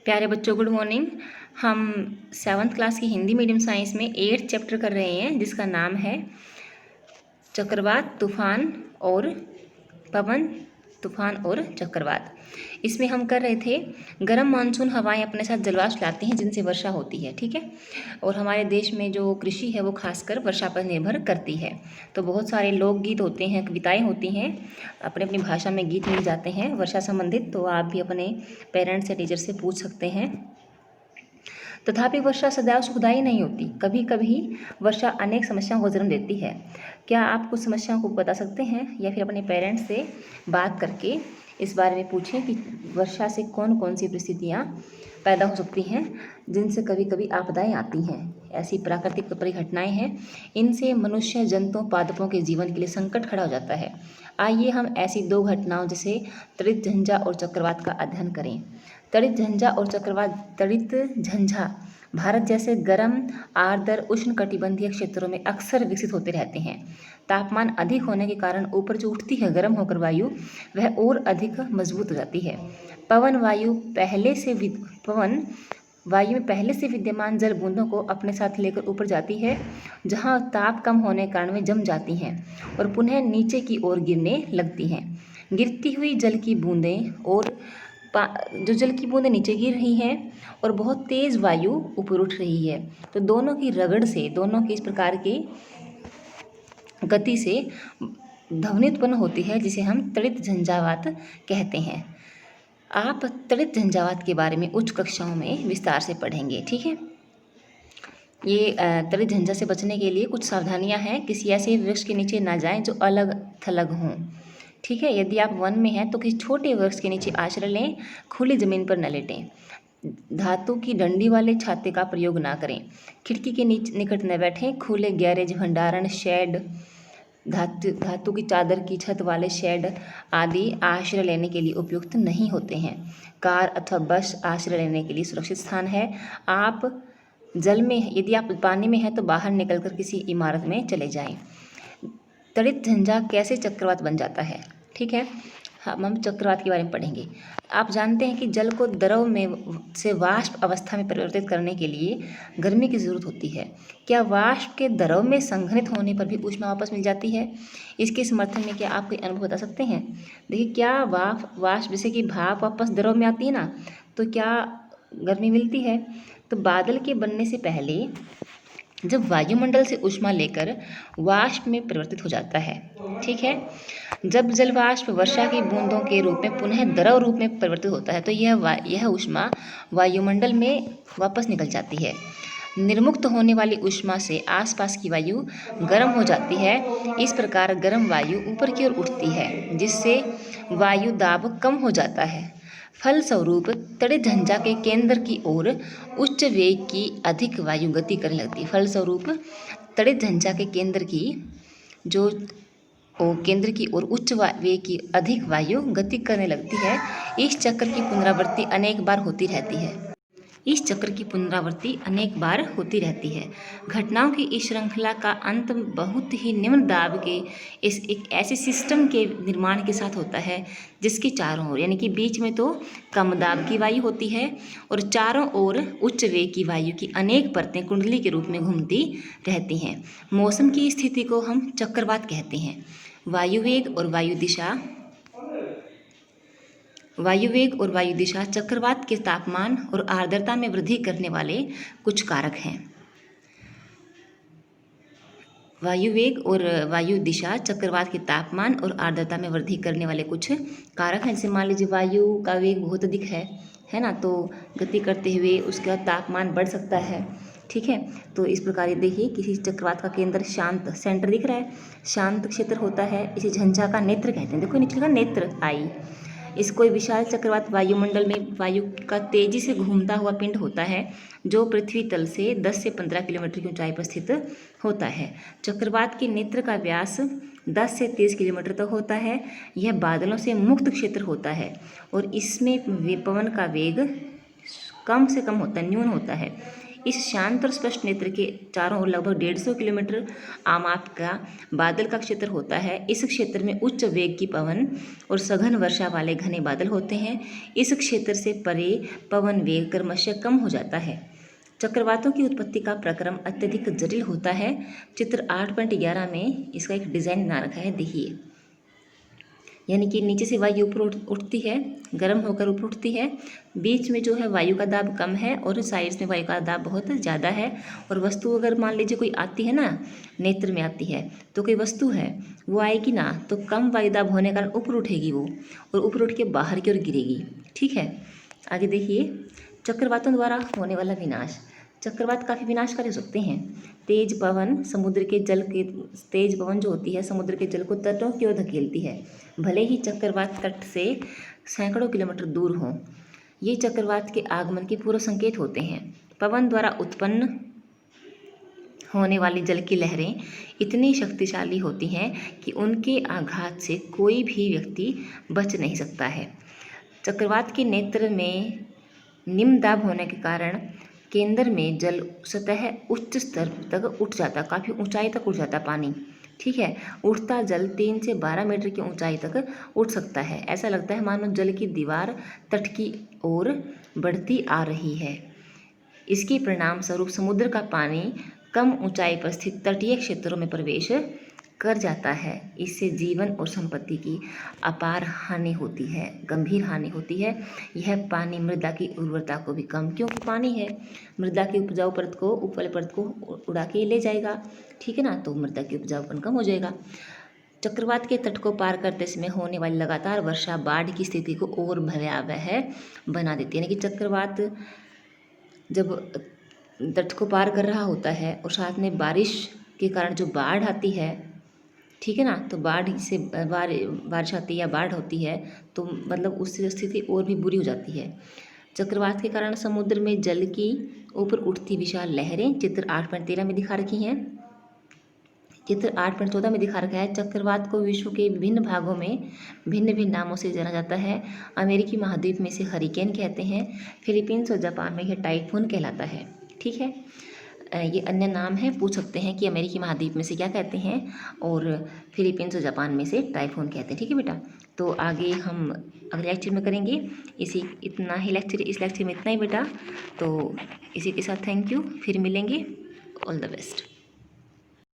प्यारे बच्चों, good morning. हम 7th क्लास की हिंदी मीडियम साइंस में 8th चैप्टर कर रहे हैं, जिसका नाम है चक्रवात, तूफान और पवन, तूफान और चक्रवात। इसमें हम कर रहे थे गर्म मानसून हवाएं अपने साथ जलवाष्प लाती हैं, जिनसे वर्षा होती है। ठीक है। और हमारे देश में जो कृषि है वो खासकर वर्षा पर निर्भर करती है। तो बहुत सारे लोकगीत होते हैं, कविताएं होती हैं, अपनी अपनी भाषा में गीत मिल जाते हैं वर्षा संबंधित। तो आप भी अपने पेरेंट्स या टीचर से पूछ सकते हैं। तथापि वर्षा सदैव सुखदायी नहीं होती। कभी कभी वर्षा अनेक समस्याओं को जन्म देती है। क्या आप कुछ समस्याओं को बता सकते हैं, या फिर अपने पेरेंट्स से बात करके इस बारे में पूछें कि वर्षा से कौन कौन सी परिस्थितियाँ पैदा हो सकती हैं, जिनसे कभी कभी आपदाएं आती हैं। ऐसी प्राकृतिक परिघटनाएं हैं, इनसे मनुष्य, जंतुओं, पादपों के जीवन के लिए संकट खड़ा हो जाता है। आइए हम ऐसी दो घटनाओं जैसे तड़ित झंझा और चक्रवात का अध्ययन करें। तड़ित झंझा और चक्रवात। तड़ित झंझा भारत जैसे गर्म, आर्द्र, उष्णकटिबंधीय क्षेत्रों में अक्सर विकसित होते रहते हैं। तापमान अधिक होने के कारण ऊपर जो उठती है गर्म होकर वायु, वह और अधिक मजबूत हो जाती है। पवन वायु में पहले से विद्यमान जल बूंदों को अपने साथ लेकर ऊपर जाती है, जहां ताप कम होने के कारण वे जम जाती हैं और पुनः नीचे की ओर गिरने लगती हैं। गिरती हुई जल की बूंदें और जो जल की बूंदें नीचे गिर रही हैं और बहुत तेज़ वायु ऊपर उठ रही है, तो दोनों की रगड़ से, दोनों की इस प्रकार की गति से ध्वनि उत्पन्न होती है, जिसे हम तड़ित झंझावात कहते हैं। आप तड़ित झंझावात के बारे में उच्च कक्षाओं में विस्तार से पढ़ेंगे। ठीक है। ये तड़ित झंझा से बचने के लिए कुछ सावधानियां हैं। किसी ऐसे वृक्ष के नीचे ना जाएं जो अलग थलग हों। ठीक है। यदि आप वन में हैं तो किसी छोटे वृक्ष के नीचे आश्रय लें। खुली जमीन पर न लेटें। धातु की डंडी वाले छाते का प्रयोग ना करें। खिड़की के निकट न बैठें। खुले गैरेज, भंडारण, शेड, धातु की चादर की छत वाले शेड आदि आश्रय लेने के लिए उपयुक्त नहीं होते हैं। कार अथवा बस आश्रय लेने के लिए सुरक्षित स्थान है। यदि आप पानी में हैं तो बाहर निकलकर किसी इमारत में चले जाएं। तड़ित झंझा कैसे चक्रवात बन जाता है। ठीक है। हम चक्रवात के बारे में पढ़ेंगे। आप जानते हैं कि जल को द्रव में से वाष्प अवस्था में परिवर्तित करने के लिए गर्मी की ज़रूरत होती है। क्या वाष्प के द्रव में संघनित होने पर भी ऊष्मा वापस मिल जाती है? इसके समर्थन में क्या आप कोई अनुभव बता सकते हैं? देखिए, क्या वाष्प जैसे कि भाप वापस द्रव में आती है ना, तो क्या गर्मी मिलती है? तो बादल के बनने से पहले जब वायुमंडल से ऊष्मा लेकर वाष्प में परिवर्तित हो जाता है। ठीक है। जब जल वाष्प वर्षा की बूंदों के रूप में पुनः द्रव रूप में परिवर्तित होता है, तो यह ऊष्मा वायुमंडल में वापस निकल जाती है। निर्मुक्त होने वाली ऊष्मा से आसपास की वायु गर्म हो जाती है। इस प्रकार गर्म वायु ऊपर की ओर उठती है, जिससे वायु दाब कम हो जाता है। फलस्वरूप तड़ित झंझा के केंद्र की ओर उच्च वेग की अधिक वायु गति करने लगती है। फलस्वरूप तड़ित झंझा के केंद्र की ओर उच्च वेग की अधिक वायु गति करने लगती है। इस चक्र की पुनरावृत्ति अनेक बार होती रहती है। घटनाओं की इस श्रृंखला का अंत बहुत ही निम्न दाब के एक ऐसे सिस्टम के निर्माण के साथ होता है, जिसके चारों ओर, यानी कि बीच में तो कम दाब की वायु होती है और चारों ओर उच्च वेग की वायु की अनेक परतें कुंडली के रूप में घूमती रहती हैं। मौसम की स्थिति को हम चक्रवात कहते हैं। वायु वेग और वायु दिशा चक्रवात के तापमान और आर्द्रता में वृद्धि करने वाले कुछ कारक हैं। वायु वेग और वायु दिशा चक्रवात के तापमान और आर्द्रता में वृद्धि करने वाले कुछ कारक हैं। जैसे मान लीजिए वायु का वेग बहुत अधिक है ना, तो गति करते हुए उसका तापमान बढ़ सकता है। ठीक है। तो इस प्रकार ये देखिए, किसी चक्रवात का केंद्र शांत सेंटर दिख रहा है, शांत क्षेत्र होता है। इसे झंझा का नेत्र कहते हैं। देखो नीचे का नेत्र आई। इसको विशाल चक्रवात वायुमंडल में वायु का तेजी से घूमता हुआ पिंड होता है, जो पृथ्वी तल से 10 से 15 किलोमीटर की ऊंचाई पर स्थित होता है। चक्रवात के नेत्र का व्यास 10 से 30 किलोमीटर तक होता है। यह बादलों से मुक्त क्षेत्र होता है और इसमें पवन का वेग कम से कम होता है, न्यून होता है। इस शांत और स्पष्ट नेत्र के चारों ओर लगभग 150 किलोमीटर आमाप का बादल का क्षेत्र होता है। इस क्षेत्र में उच्च वेग की पवन और सघन वर्षा वाले घने बादल होते हैं। इस क्षेत्र से परे पवन वेग क्रमशः कम हो जाता है। चक्रवातों की उत्पत्ति का प्रक्रम अत्यधिक जटिल होता है। चित्र 8.11 में इसका एक डिज़ाइन बना रखा है, देखिए। यानी कि नीचे से वायु ऊपर उठती है, गर्म होकर ऊपर उठती है, बीच में जो है वायु का दाब कम है और साइड्स में वायु का दाब बहुत ज़्यादा है। और वस्तु अगर मान लीजिए कोई आती है ना, नेत्र में आती है, तो कोई वस्तु है वो आएगी ना, तो कम वायु दाब होने के कारण ऊपर उठेगी वो, और ऊपर उठ के बाहर की ओर गिरेगी। ठीक है, आगे देखिए, चक्रवातों द्वारा होने वाला विनाश। चक्रवात काफ़ी विनाशकारी हो सकते हैं। तेज पवन जो होती है समुद्र के जल को तटों की ओर धकेलती है, भले ही चक्रवात तट से सैकड़ों किलोमीटर दूर हों। ये चक्रवात के आगमन के पूर्व संकेत होते हैं। पवन द्वारा उत्पन्न होने वाली जल की लहरें इतनी शक्तिशाली होती हैं कि उनके आघात से कोई भी व्यक्ति बच नहीं सकता है। चक्रवात के नेत्र में निम्न दाब होने के कारण केंद्र में जल सतह उच्च स्तर तक उठ जाता, काफ़ी ऊंचाई तक उठ जाता पानी। ठीक है, उठता जल 3 से 12 मीटर की ऊंचाई तक उठ सकता है। ऐसा लगता है मानो जल की दीवार तट की ओर बढ़ती आ रही है। इसके परिणाम स्वरूप समुद्र का पानी कम ऊंचाई पर स्थित तटीय क्षेत्रों में प्रवेश कर जाता है। इससे जीवन और संपत्ति की अपार हानि होती है, गंभीर हानि होती है। यह पानी मृदा की उर्वरता को भी कम, क्योंकि पानी है, मृदा की उपजाऊ परत को, ऊपर वाली परत को उड़ा के ले जाएगा। ठीक है ना, तो मृदा की उपजाऊपन कम हो जाएगा। चक्रवात के तट को पार करते समय होने वाली लगातार वर्षा बाढ़ की स्थिति को और भयावह बना देती है। यानी कि चक्रवात जब तट को पार कर रहा होता है और साथ में बारिश के कारण जो बाढ़ आती है, ठीक है ना, तो बाढ़ से बारिश आती है या बाढ़ होती है, तो मतलब उससे स्थिति और भी बुरी हो जाती है। चक्रवात के कारण समुद्र में जल की ऊपर उठती विशाल लहरें चित्र 8.13 में दिखा रखी हैं। चित्र 8.14 में दिखा रखा है। चक्रवात को विश्व के विभिन्न भागों में भिन्न भिन्न नामों से जाना जाता है। अमेरिकी महाद्वीप में इसे हरिकेन कहते हैं, फिलीपींस और जापान में यह टाइफून कहलाता है। ठीक है, ये अन्य नाम है, पूछ सकते हैं कि अमेरिकी महाद्वीप में से क्या कहते हैं और फिलीपींस और जापान में से टाइफून कहते हैं। ठीक है बेटा, तो आगे हम अगले लेक्चर में करेंगे। इस लेक्चर में इतना ही बेटा। तो इसी के साथ थैंक यू, फिर मिलेंगे। All the best.